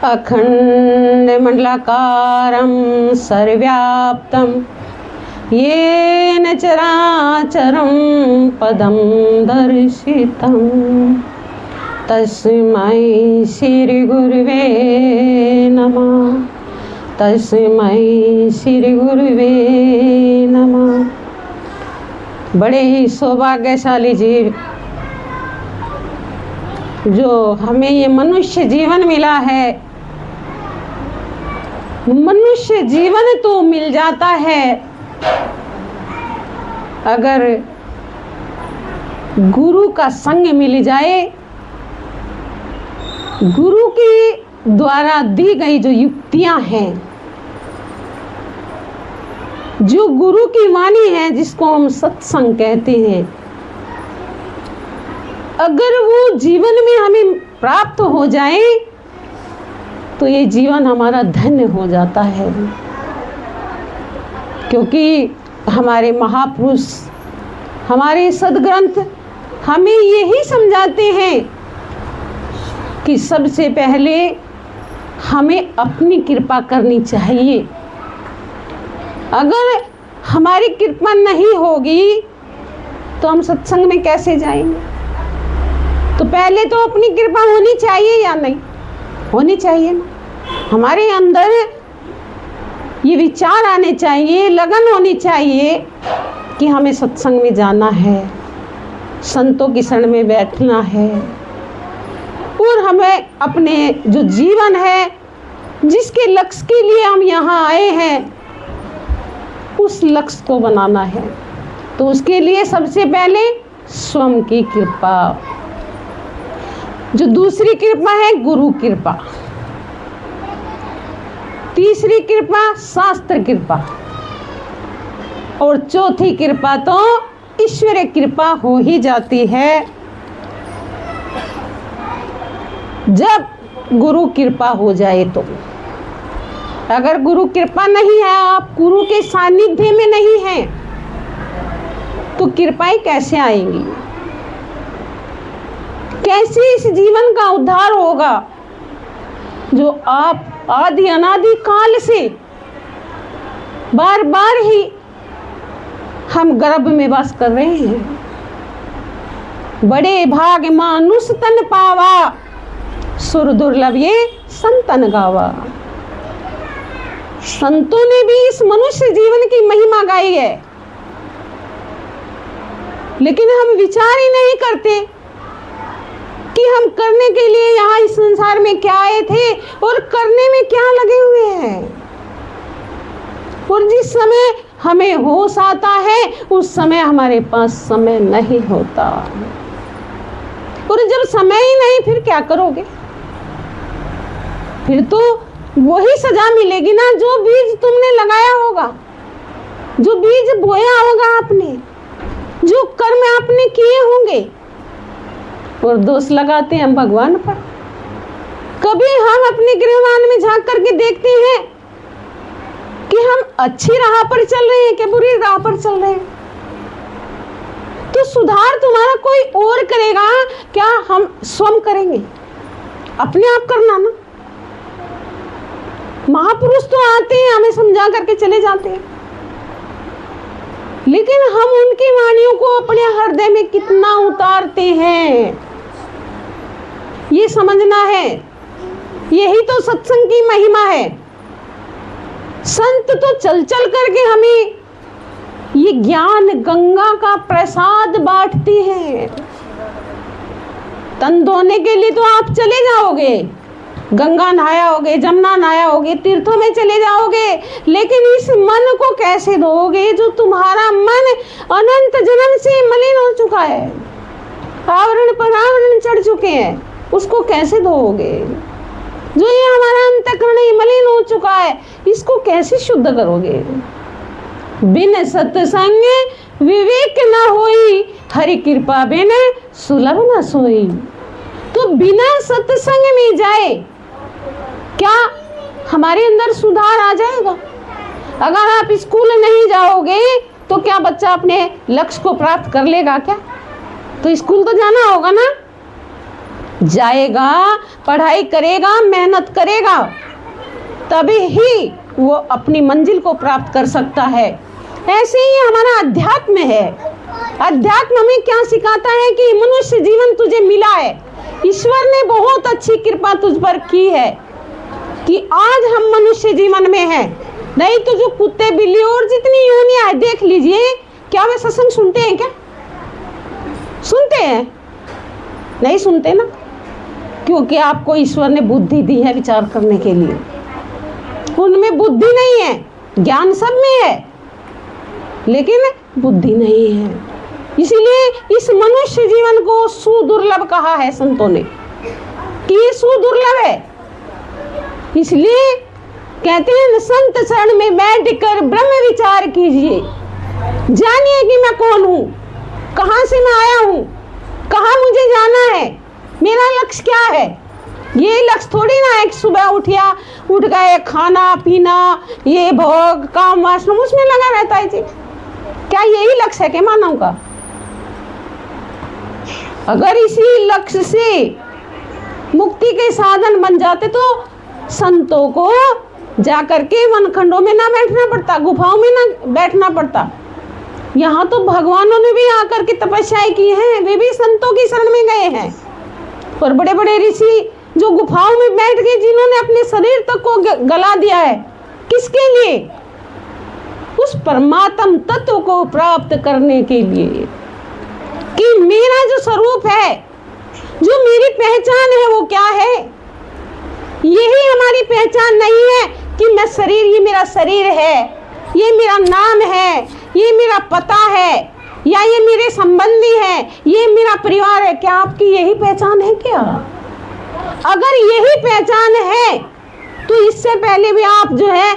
अखण्डमण्डलाकारं सर्वव्याप्तं येन चराचरं पदं दर्शितं तस्मै श्रीगुरुवे नमः। तस्मै श्रीगुरुवे नमः। बड़े ही सौभाग्यशाली जीव जो हमें ये मनुष्य जीवन मिला है। मनुष्य जीवन तो मिल जाता है अगर गुरु का संग मिल जाए, गुरु के द्वारा दी गई जो युक्तियां हैं, जो गुरु की वाणी है जिसको हम सत्संग कहते हैं, अगर वो जीवन में हमें प्राप्त हो जाए तो ये जीवन हमारा धन्य हो जाता है। क्योंकि हमारे महापुरुष, हमारे सद्ग्रंथ हमें यही समझाते हैं कि सबसे पहले हमें अपनी कृपा करनी चाहिए। अगर हमारी कृपा नहीं होगी तो हम सत्संग में कैसे जाएंगे? तो पहले तो अपनी कृपा होनी चाहिए या नहीं? होनी चाहिए ना। हमारे अंदर ये विचार आने चाहिए, लगन होनी चाहिए कि हमें सत्संग में जाना है, संतों की शरण में बैठना है, और हमें अपने जो जीवन है, जिसके लक्ष्य के लिए हम यहाँ आए हैं, उस लक्ष्य को बनाना है। तो उसके लिए सबसे पहले स्वयं की कृपा, जो दूसरी कृपा है गुरु कृपा, तीसरी कृपा शास्त्र कृपा, और चौथी कृपा तो ईश्वरीय कृपा हो ही जाती है जब गुरु कृपा हो जाए। तो अगर गुरु कृपा नहीं है, आप गुरु के सानिध्य में नहीं हैं, तो कृपाएं कैसे आएंगी? कैसे इस जीवन का उद्धार होगा जो आप आदि अनादि काल से बार बार ही हम गर्भ में वास कर रहे हैं। बड़े भाग मानुष तन पावा, सुर दुर्लभ ये संतन गावा। संतों ने भी इस मनुष्य जीवन की महिमा गाई है, लेकिन हम विचार ही नहीं करते कि हम करने के लिए यहाँ इस संसार में क्या आए थे और करने में क्या लगे हुए हैं। और जिस समय हमें होश आता है उस समय हमारे पास समय नहीं होता, और जब समय ही नहीं फिर क्या करोगे? फिर तो वही सजा मिलेगी ना जो बीज तुमने लगाया होगा, जो बीज बोया होगा आपने, जो कर्म आपने किए होंगे। और दोष लगाते हैं हम भगवान पर। कभी हम अपने गृहमान में झांक करके देखते हैं कि हम अच्छी राह पर चल रहे हैं कि बुरी राह पर चल रहे हैं? तो सुधार तुम्हारा कोई और करेगा क्या? हम स्वयं करेंगे? अपने आप करना ना। महापुरुष तो आते हैं, हमें समझा करके चले जाते हैं, लेकिन हम उनकी वाणियों को अपने हृदय में कितना उतारते हैं, ये समझना है। यही तो सत्संग की महिमा है। संत तो चल चल करके हमें ये ज्ञान गंगा का प्रसाद बांटते हैं। तन धोने के लिए तो आप चले जाओगे, गंगा नहाया होगे, जमुना नहाया होगे, तीर्थों में चले जाओगे, लेकिन इस मन को कैसे धोओगे जो तुम्हारा मन अनंत जन्म से मलिन हो चुका है, आवरण पर आवरण चढ़ चुके हैं, उसको कैसे धोओगे? जो ये हमारा अंतःकरण मलिन हो चुका है, इसको कैसे शुद्ध करोगे? बिन सत्संग विवेक न होई, हरि कृपा बिन सुलभ न सोई। तो बिना सत्संग में जाए क्या हमारे अंदर सुधार आ जाएगा? अगर आप स्कूल नहीं जाओगे तो क्या बच्चा अपने लक्ष्य को प्राप्त कर लेगा क्या? तो स्कूल तो जाना होगा ना। जाएगा, पढ़ाई करेगा, मेहनत करेगा, तभी ही वो अपनी मंजिल को प्राप्त कर सकता है। ऐसे ही हमारा अध्यात्म है। अध्यात्म हमें क्या सिखाता है कि मनुष्य जीवन तुझे मिला है, ईश्वर ने बहुत अच्छी कृपा तुझ पर की है कि आज हम मनुष्य जीवन में हैं। नहीं तो जो कुत्ते, बिल्ली और जितनी योनियां हैं, देख लीजिए, क्या वे सत्संग सुनते हैं? क्या सुनते हैं? नहीं सुनते ना, क्योंकि आपको ईश्वर ने बुद्धि दी है विचार करने के लिए। उनमें बुद्धि नहीं है, ज्ञान सब में है, लेकिन बुद्धि नहीं है। इसीलिए इस मनुष्य जीवन को सुदुर्लभ कहा है संतों ने कि ये सुदुर्लभ है। इसलिए कहते हैं संत शरण में बैठकर ब्रह्म विचार कीजिए, जानिए कि मैं कौन हूँ, कहाँ से मैं आया हूँ, कहाँ मुझे जाना है, मेरा लक्ष्य क्या है। ये लक्ष्य थोड़ी ना है कि सुबह उठ गए, खाना पीना, ये भोग काम वासना उसमें लगा रहता है जी। क्या यही लक्ष्य है कि मानव का? अगर इसी लक्ष्य से मुक्ति के साधन बन जाते तो संतों को जाकर के वनखंडों में ना बैठना पड़ता, गुफाओं में ना बैठना पड़ता। यहाँ तो भगवानों ने भी आकर के तपस्याएं की हैं, वे भी संतों की शरण में गए हैं। और बड़े बड़े ऋषि जो गुफाओं में बैठ गए, जिन्होंने अपने शरीर तक को गला दिया है, किसके लिए? उस परमात्म तत्व को प्राप्त करने के लिए कि मेरा जो स्वरूप है, जो मेरी पहचान है, वो क्या है। यही हमारी पहचान नहीं है कि मैं शरीर, ये मेरा शरीर है, ये मेरा नाम है, ये मेरा पता है, या ये मेरे संबंधी है, ये मेरा परिवार है। क्या आपकी यही पहचान है क्या? अगर यही पहचान है तो इससे पहले भी आप जो है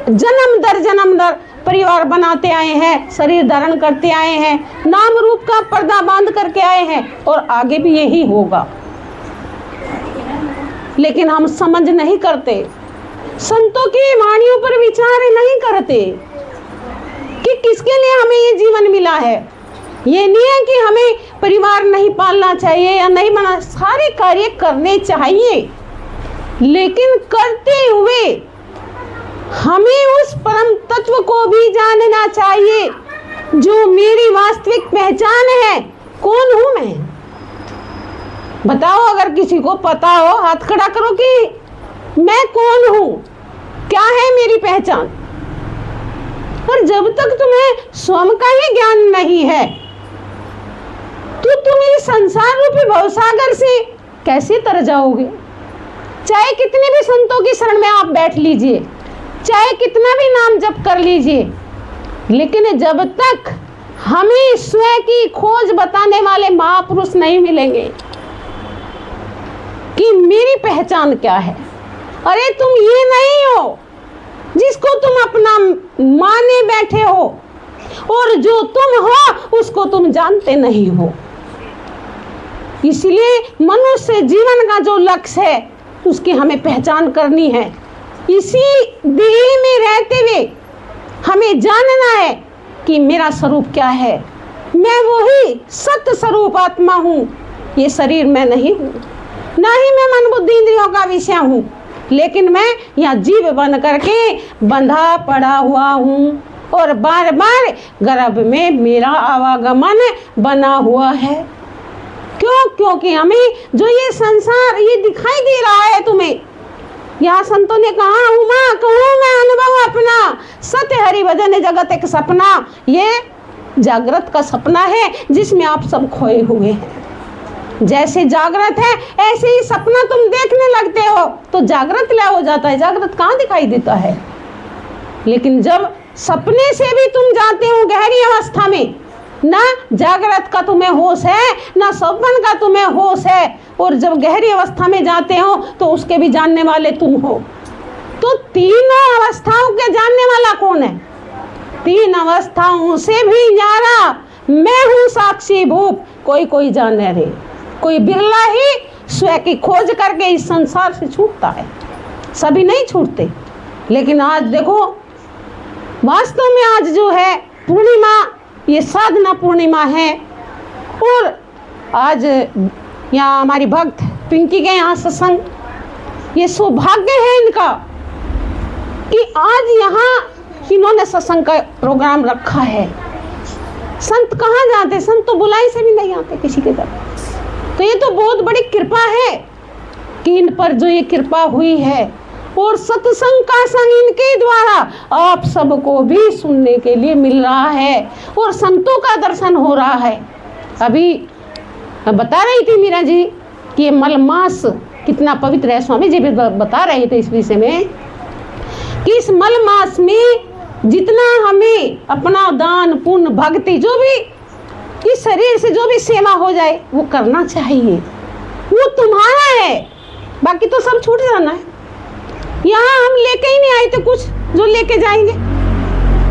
जन्म दर परिवार बनाते आए हैं, शरीर धारण करते आए हैं, नाम रूप का पर्दा बांध करके आए हैं, और आगे भी यही होगा। लेकिन हम समझ नहीं करते, संतों की वाणियों पर विचार नहीं करते कि किसके लिए हमें ये जीवन मिला है। ये नहीं है कि हमें परिवार नहीं पालना चाहिए या नहीं बना, सारे कार्य करने चाहिए, लेकिन करते हुए हमें उस परम तत्व को भी जानना चाहिए जो मेरी वास्तविक पहचान है। कौन हूं मैं? बताओ, अगर किसी को पता हो हाथ खड़ा करो कि मैं कौन हूं, क्या है मेरी पहचान। और जब तक तुम्हें स्वयं का ही ज्ञान नहीं है तो तुम इस संसार रूपी भवसागर से कैसे तर जाओगे। चाहे कितने भी संतों की शरण में आप बैठ लीजिए, चाहे कितना भी नाम जप कर लीजिए, लेकिन जब तक हमें स्वयं की खोज बताने वाले महापुरुष नहीं मिलेंगे कि मेरी पहचान क्या है। अरे तुम ये नहीं हो जिसको तुम अपना माने बैठे हो, और जो तुम हो उसको तुम जानते नहीं हो। इसलिए मनुष्य जीवन का जो लक्ष्य है उसकी हमें पहचान करनी है। इसी देह में रहते हुए हमें जानना है कि मेरा स्वरूप क्या है। मैं वही सत्य स्वरूप आत्मा हूँ, ये शरीर मैं नहीं हूँ, ना ही मैं मन बुद्धि इंद्रियों का विषय हूँ, लेकिन मैं यहाँ जीव बन करके बंधा पड़ा हुआ हूँ, और बार बार गर्भ में मेरा आवागमन बना हुआ है। क्यों? क्योंकि हमें जो ये संसार ये दिखाई दे रहा है तुम्हें, यहाँ संतों ने कहा, उमा कहूँ मैं अनुभव अपना, सत्य हरि भजन जगत एक सपना। ये जागृत का सपना है जिसमें आप सब खोए हुए हैं। जैसे जागृत है ऐसे ही सपना तुम देखने लगते हो तो जागृत लय हो जाता है। जागृत कहाँ दिखाई देता है? लेकिन जब सपने से भी तुम जाते हो गहरी अवस्था में, ना जागृत का तुम्हें होश है, ना स्वप्न का तुम्हें होश है, और जब गहरी अवस्था में जाते हो तो उसके भी जानने वाले तुम हो। तो तीनों अवस्थाओं के जानने वाला कौन है? तीन अवस्थाओं से भी न्यारा मैं हूँ साक्षी भूप। कोई जाने रे, कोई बिरला ही स्वयं की खोज करके इस संसार से छूटता है, सभी नहीं छूटते। लेकिन आज देखो, वास्तव में आज जो है पूर्णिमा, ये साधना पूर्णिमा है, और आज यहाँ हमारी भक्त पिंकी के यहाँ सत्संग। ये सौभाग्य है इनका कि आज यहाँ इन्होंने सत्संग का प्रोग्राम रखा है। संत कहाँ जाते, संत तो बुलाई से भी नहीं आते किसी के घर। तो ये तो बहुत बड़ी कृपा है कि इन पर जो ये कृपा हुई है, और सत्संग का संग इनके द्वारा आप सबको भी सुनने के लिए मिल रहा है और संतों का दर्शन हो रहा है। अभी बता रही थी मीरा जी कि ये मलमास कितना पवित्र है। स्वामी जी भी बता रहे थे इस विषय में कि इस मलमास में जितना हमें अपना दान पुण्य भक्ति जो भी इस शरीर से जो भी सेवा हो जाए वो करना चाहिए। वो तुम्हारा है, बाकी तो सब छूट जाना है। यहाँ हम लेके ही नहीं आए थे कुछ जो लेके जाएंगे,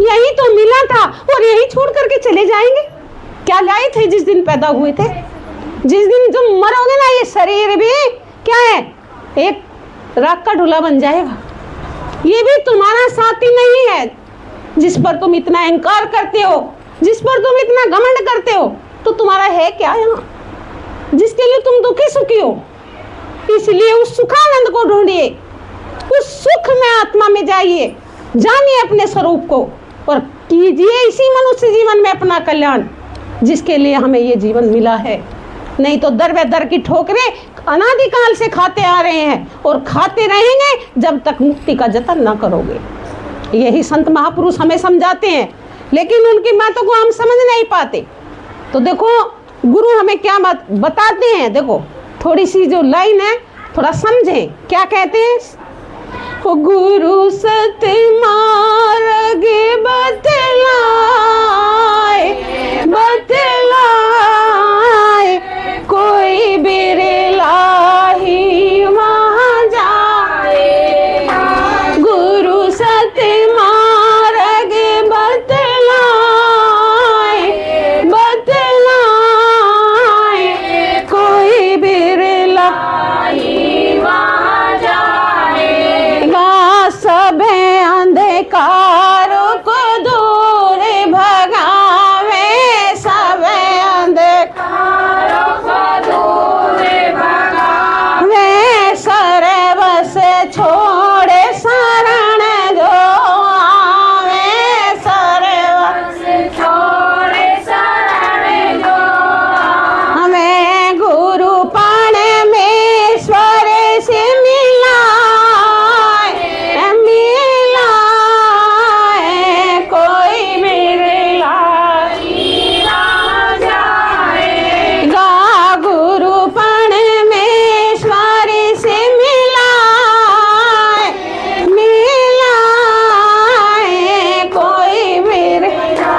यही तो मिला था और यही छोड़ करके चले जाएंगे। क्या लाए थे जिस दिन पैदा हुए थे? जिस दिन तुम मरोगे ना, ये शरीर भी क्या है, एक राख का ढूला बन जाएगा। ये भी तुम्हारा साथी नहीं है जिस पर तुम इतना अहंकार करते हो, जिस पर तुम इतना घमंड करते हो। तो तुम्हारा है क्या यहाँ, जिसके लिए तुम दुखी सुखी हो? इसलिए उस सुखानंद को ढूंढिए, उस सुख में आत्मा में जाइए, जानिए अपने स्वरूप को और कीजिए इसी मनुष्य जीवन में अपना कल्याण, जिसके लिए हमें ये जीवन मिला है। नहीं तो दर बे दर की ठोकरें अनादिकाल से खाते आ रहे हैं और खाते रहेंगे जब तक मुक्ति का जतन ना करोगे। यही संत महापुरुष हमें समझाते हैं, लेकिन उनकी बातों को हम समझ नहीं पाते। तो देखो गुरु हमें क्या बात बताते हैं, देखो थोड़ी सी जो लाइन है थोड़ा समझें क्या कहते हैं। गुरु सत मार्ग बतलाए बतलाए, कोई बिरला ही वहाँ जाए। गुरु सत मार्ग बतलाए बतलाए, कोई बिरला ही वहाँ जाएगा। सब अंधकार को दूर भगावे, सब अंधकार को दूर भगावे, सर्व से छोड़े शरण जो आवे, सर्व से छोड़े शरण जो हमें गुरु परमेश्वर से मिलाए मिलाए, कोई बिरला जाएगा। गुरु परमेश्वर से मिलाए मिलाए, कोई बिरला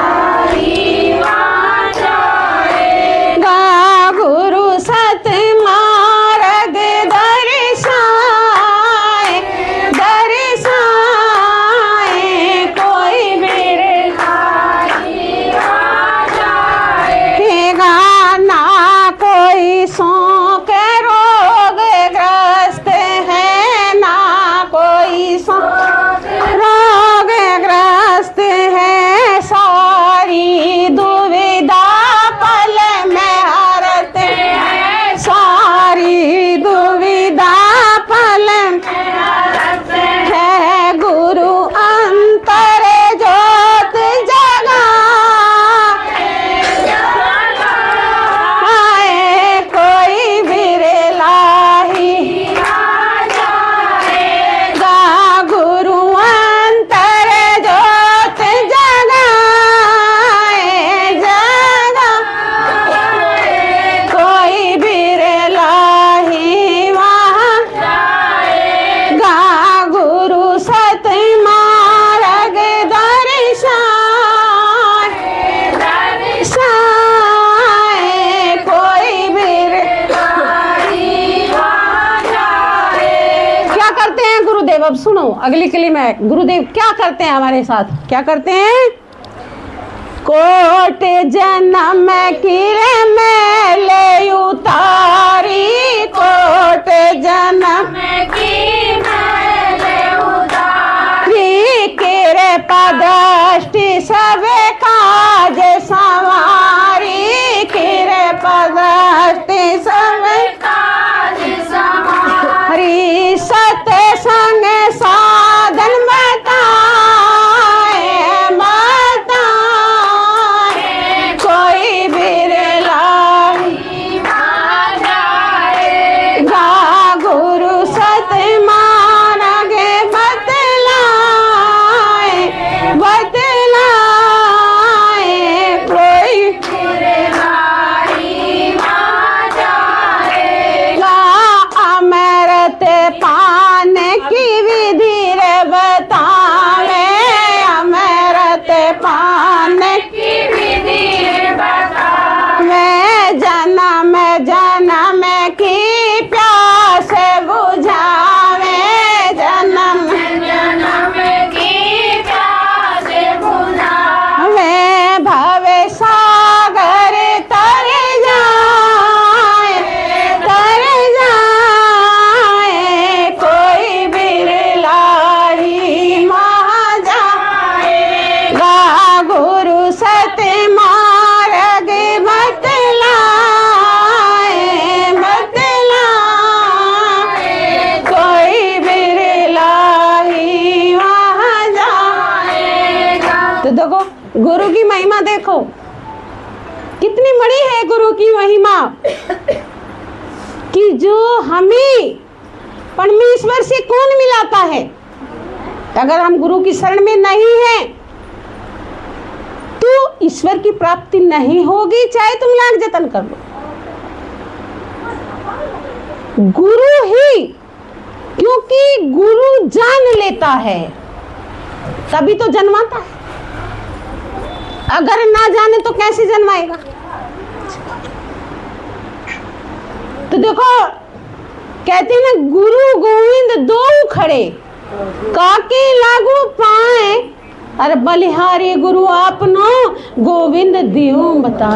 जाएगा। गुरु सत मार्ग दर्शाए दर्शाए, कोई बिरला जाएगा। ना कोई शौक रोग ग्रस्त है, ना कोई शौक रोग ग्रस्त है, सारी दुविधा पल में हरते हैं, सारी दुविधा पल में हरते हैं। गुरु अंतर ज्योत जगाए, कोई बिरला ही जाएगा। गुरु अंतर ज्योत जगाए जगाए, कोई बिरला ही वहाँ जाएगा। गुरु सत मार्ग दर्शाए दर्शाए, कोई बिरला ही वहाँ जाएगा। क्या करते हैं गुरुदेव? अब सुनो अगली कली में गुरुदेव क्या करते हैं हमारे साथ, क्या करते हैं। कोट जन्म किरे मेले उतारी, कोट जन्म की मेले उतारी, किरे पदष्टि सब काज संवारी, किरे पदष्टि सब काज कितनी बड़ी है गुरु की महिमा कि जो हमें परमेश्वर से कौन मिलाता है। अगर हम गुरु की शरण में नहीं हैं तो ईश्वर की प्राप्ति नहीं होगी, चाहे तुम लाख जतन कर लो। गुरु ही, क्योंकि गुरु जान लेता है तभी तो जन्माता है। अगर ना जाने तो कैसे जन्माएगा। तो देखो कहते हैं ना, गुरु गोविंद दो खड़े काके लागू पाए, अरे बलिहारी गुरु आपनो गोविंद दियो बता।